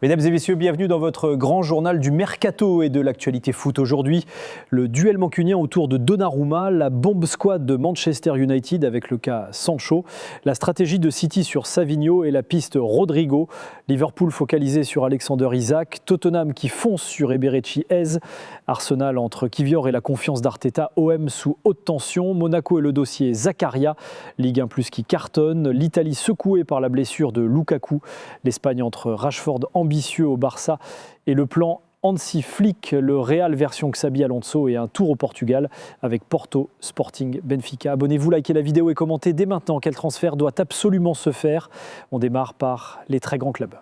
Mesdames et messieurs, bienvenue dans votre grand journal du Mercato et de l'actualité foot. Aujourd'hui, le duel mancunien autour de Donnarumma, la bombe squad de Manchester United avec le cas Sancho, la stratégie de City sur Savinho et la piste Rodrigo, Liverpool focalisé sur Alexander Isak, Tottenham qui fonce sur Eberechi Eze, Arsenal entre Kivior et la confiance d'Arteta, OM sous haute tension, Monaco et le dossier Zakaria, Ligue 1+ qui cartonne, l'Italie secouée par la blessure de Lukaku, l'Espagne entre Rashford ambitieux au Barça et le plan Hansi Flick, le Real version Xabi Alonso et un tour au Portugal avec Porto, Sporting, Benfica. Abonnez-vous, likez la vidéo et commentez dès maintenant quel transfert doit absolument se faire. On démarre par les très grands clubs.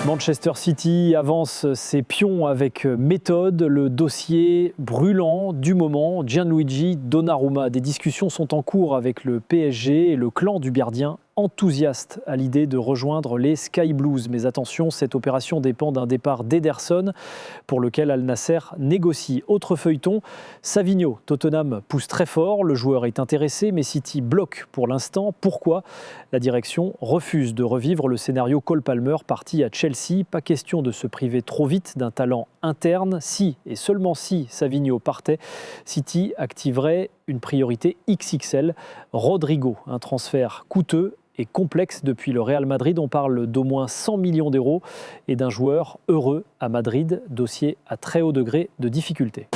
Manchester City avance ses pions avec méthode. Le dossier brûlant du moment, Gianluigi Donnarumma. Des discussions sont en cours avec le PSG et le clan du gardien enthousiaste à l'idée de rejoindre les Sky Blues. Mais attention, cette opération dépend d'un départ d'Ederson pour lequel Al Nasser négocie. Autre feuilleton, Savinho. Tottenham pousse très fort, le joueur est intéressé mais City bloque pour l'instant. Pourquoi ? La direction refuse de revivre le scénario Cole Palmer parti à Chelsea. Pas question de se priver trop vite d'un talent interne. Si et seulement si Savinho partait, City activerait une priorité XXL. Rodrigo, un transfert coûteux et complexe depuis le Real Madrid. On parle d'au moins 100 millions d'euros et d'un joueur heureux à Madrid, dossier à très haut degré de difficulté.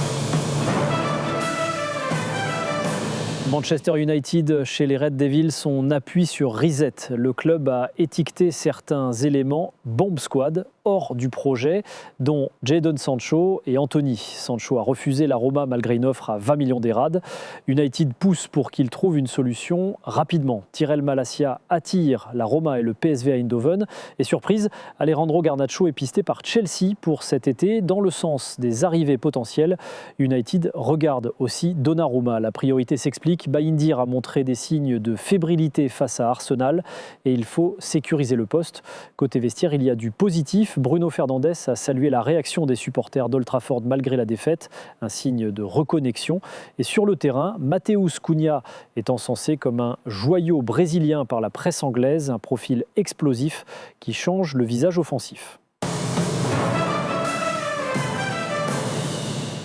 Manchester United, chez les Red Devils, on appuie sur Reset. Le club a étiqueté certains éléments bombe squad hors du projet, dont Jadon Sancho et Anthony. Sancho a refusé la Roma malgré une offre à 20 millions d'Erad. United pousse pour qu'il trouve une solution rapidement. Tyrell Malacia attire la Roma et le PSV Eindhoven. Et surprise, Alejandro Garnacho est pisté par Chelsea pour cet été. Dans le sens des arrivées potentielles, United regarde aussi Donnarumma. La priorité s'explique. Bayindir a montré des signes de fébrilité face à Arsenal et il faut sécuriser le poste. Côté vestiaire, il y a du positif. Bruno Fernandes a salué la réaction des supporters d'Old Trafford malgré la défaite, un signe de reconnexion. Et sur le terrain, Matheus Cunha est encensé comme un joyau brésilien par la presse anglaise, un profil explosif qui change le visage offensif.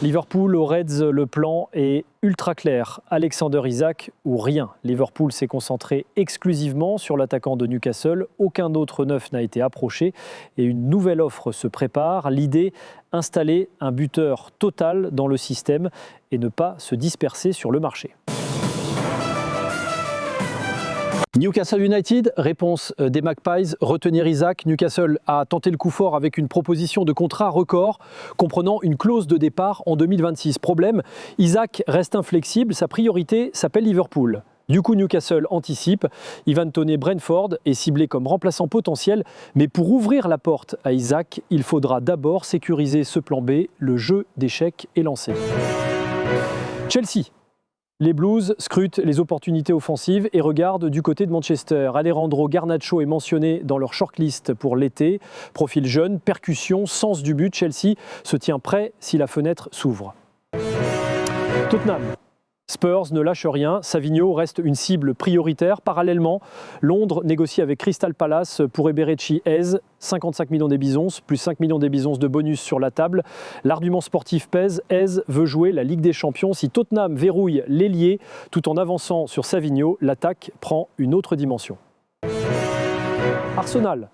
Liverpool aux Reds, le plan est ultra clair. Alexander Isak ou rien. Liverpool s'est concentré exclusivement sur l'attaquant de Newcastle. Aucun autre neuf n'a été approché et une nouvelle offre se prépare. L'idée, installer un buteur total dans le système et ne pas se disperser sur le marché. Newcastle United, réponse des Magpies, retenir Isak. Newcastle a tenté le coup fort avec une proposition de contrat record comprenant une clause de départ en 2026. Problème, Isak reste inflexible, sa priorité s'appelle Liverpool. Du coup, Newcastle anticipe. Ivan Toney Brentford est ciblé comme remplaçant potentiel. Mais pour ouvrir la porte à Isak, il faudra d'abord sécuriser ce plan B. Le jeu d'échecs est lancé. Chelsea. Les Blues scrutent les opportunités offensives et regardent du côté de Manchester. Alejandro Garnacho est mentionné dans leur shortlist pour l'été. Profil jeune, percussion, sens du but. Chelsea se tient prêt si la fenêtre s'ouvre. Tottenham. Spurs ne lâche rien, Savinho reste une cible prioritaire. Parallèlement, Londres négocie avec Crystal Palace pour Eberechi Eze, 55 millions des Bisons, plus 5 millions des Bisons de bonus sur la table. L'argument sportif pèse, Eze veut jouer la Ligue des Champions. Si Tottenham verrouille l'ailier tout en avançant sur Savinho, l'attaque prend une autre dimension. Arsenal.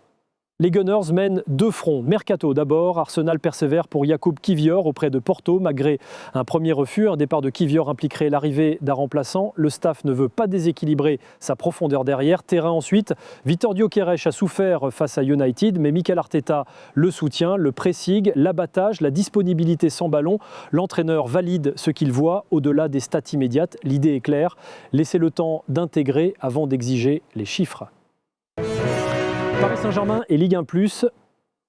Les Gunners mènent deux fronts. Mercato d'abord, Arsenal persévère pour Jakub Kivior auprès de Porto. Malgré un premier refus, un départ de Kivior impliquerait l'arrivée d'un remplaçant. Le staff ne veut pas déséquilibrer sa profondeur derrière. Terrain ensuite, Vitor Gyökeres a souffert face à United, mais Mikel Arteta le soutient. Le pressing, l'abattage, la disponibilité sans ballon. L'entraîneur valide ce qu'il voit au-delà des stats immédiates. L'idée est claire, laissez le temps d'intégrer avant d'exiger les chiffres. Paris Saint-Germain et Ligue 1+.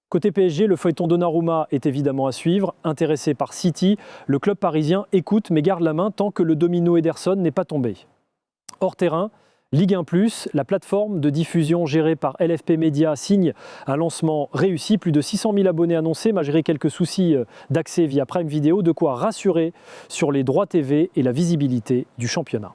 Côté PSG, le feuilleton Donnarumma est évidemment à suivre. Intéressé par City, le club parisien écoute mais garde la main tant que le domino Ederson n'est pas tombé. Hors terrain, Ligue 1+, la plateforme de diffusion gérée par LFP Media signe un lancement réussi. Plus de 600 000 abonnés annoncés malgré quelques soucis d'accès via Prime Video. De quoi rassurer sur les droits TV et la visibilité du championnat.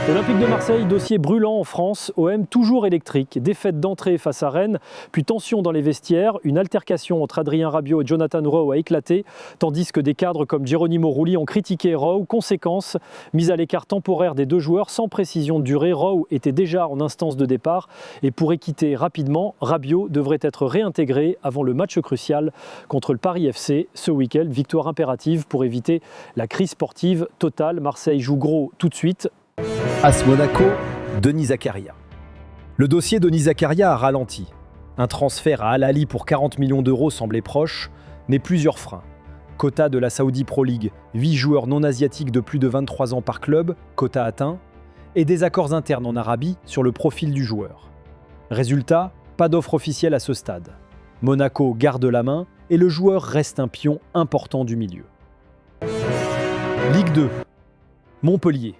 L'Olympique de Marseille, dossier brûlant en France, OM toujours électrique, défaite d'entrée face à Rennes, puis tension dans les vestiaires, une altercation entre Adrien Rabiot et Jonathan Rowe a éclaté, tandis que des cadres comme Geronimo Rulli ont critiqué Rowe. Conséquence, mise à l'écart temporaire des deux joueurs sans précision de durée. Rowe était déjà en instance de départ et pourrait quitter rapidement. Rabiot devrait être réintégré avant le match crucial contre le Paris FC ce week-end. Victoire impérative pour éviter la crise sportive totale. Marseille joue gros tout de suite. AS Monaco, Denis Zakaria. Le dossier Denis Zakaria a ralenti. Un transfert à Al Ahly pour 40 millions d'euros semblait proche, mais plusieurs freins. Quota de la Saudi Pro League, 8 joueurs non asiatiques de plus de 23 ans par club, quota atteint, et des accords internes en Arabie sur le profil du joueur. Résultat, pas d'offre officielle à ce stade. Monaco garde la main et le joueur reste un pion important du milieu. Ligue 2. Montpellier.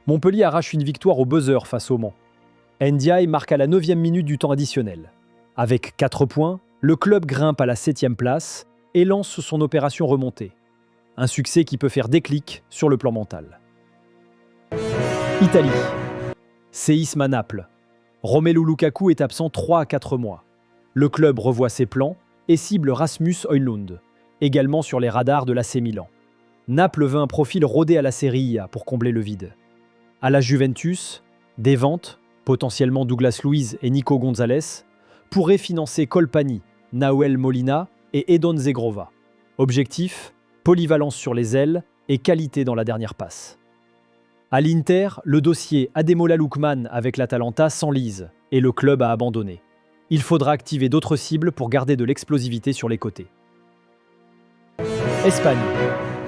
Montpellier arrache une victoire au buzzer face au Mans. Ndiaye marque à la 9e minute du temps additionnel. Avec 4 points, le club grimpe à la 7e place et lance son opération remontée. Un succès qui peut faire déclic sur le plan mental. Italie. Séisme à Naples. Romelu Lukaku est absent 3 à 4 mois. Le club revoit ses plans et cible Rasmus Højlund, également sur les radars de l'AC Milan. Naples veut un profil rodé à la Serie A pour combler le vide. À la Juventus, des ventes, potentiellement Douglas Luiz et Nico Gonzalez, pourraient financer Colpani, Nahuel Molina et Edon Zegrova. Objectif, polyvalence sur les ailes et qualité dans la dernière passe. À l'Inter, le dossier Ademola Lookman avec l'Atalanta s'enlise et le club a abandonné. Il faudra activer d'autres cibles pour garder de l'explosivité sur les côtés. Espagne.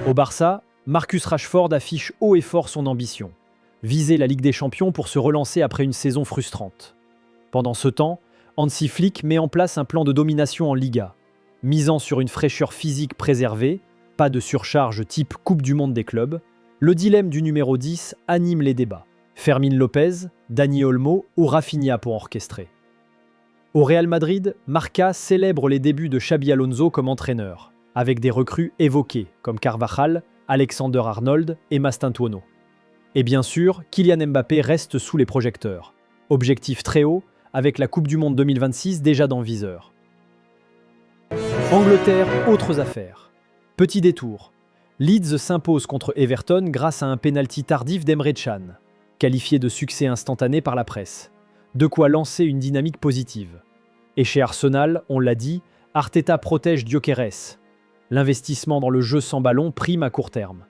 Au Barça, Marcus Rashford affiche haut et fort son ambition. Viser la Ligue des Champions pour se relancer après une saison frustrante. Pendant ce temps, Hansi Flick met en place un plan de domination en Liga, misant sur une fraîcheur physique préservée, pas de surcharge type Coupe du Monde des clubs. Le dilemme du numéro 10 anime les débats. Fermín López, Dani Olmo ou Rafinha pour orchestrer. Au Real Madrid, Marca célèbre les débuts de Xabi Alonso comme entraîneur, avec des recrues évoquées comme Carvajal, Alexander Arnold et Mastantuono. Et bien sûr, Kylian Mbappé reste sous les projecteurs. Objectif très haut, avec la Coupe du Monde 2026 déjà dans le viseur. Angleterre, autres affaires. Petit détour. Leeds s'impose contre Everton grâce à un pénalty tardif d'Emre Can, qualifié de succès instantané par la presse. De quoi lancer une dynamique positive. Et chez Arsenal, on l'a dit, Arteta protège Gyökeres. L'investissement dans le jeu sans ballon prime à court terme.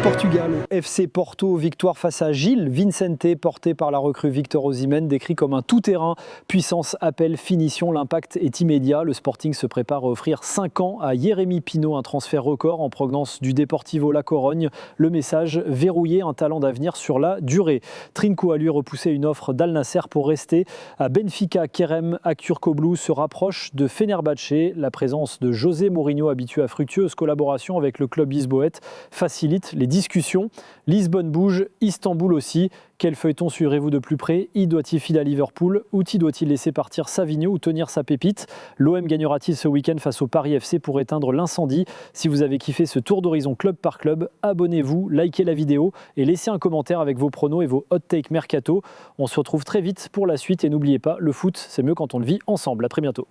Portugal, FC Porto, victoire face à Gil Vicente, porté par la recrue Victor Osimhen, décrit comme un tout-terrain, puissance, appel, finition, l'impact est immédiat. Le Sporting se prépare à offrir 5 ans à Jérémy Pino, un transfert record en provenance du Deportivo La Corogne. Le message, verrouiller un talent d'avenir sur la durée. Trinco a lui repoussé une offre d'Al Nasser pour rester à Benfica. Kerem Aktürkoğlu se rapproche de Fenerbahçe. La présence de José Mourinho, habitué à fructueuse collaboration avec le club lisboète, facilite les discussions. Lisbonne bouge, Istanbul aussi. Quel feuilleton suivrez-vous de plus près? Doit-il filer à Liverpool? Outi doit-il laisser partir Savigno ou tenir sa pépite? L'OM gagnera-t-il ce week-end face au Paris FC pour éteindre l'incendie? Si vous avez kiffé ce tour d'horizon club par club, abonnez-vous, likez la vidéo et laissez un commentaire avec vos pronos et vos hot takes mercato. On se retrouve très vite pour la suite et n'oubliez pas, le foot, c'est mieux quand on le vit ensemble. À très bientôt.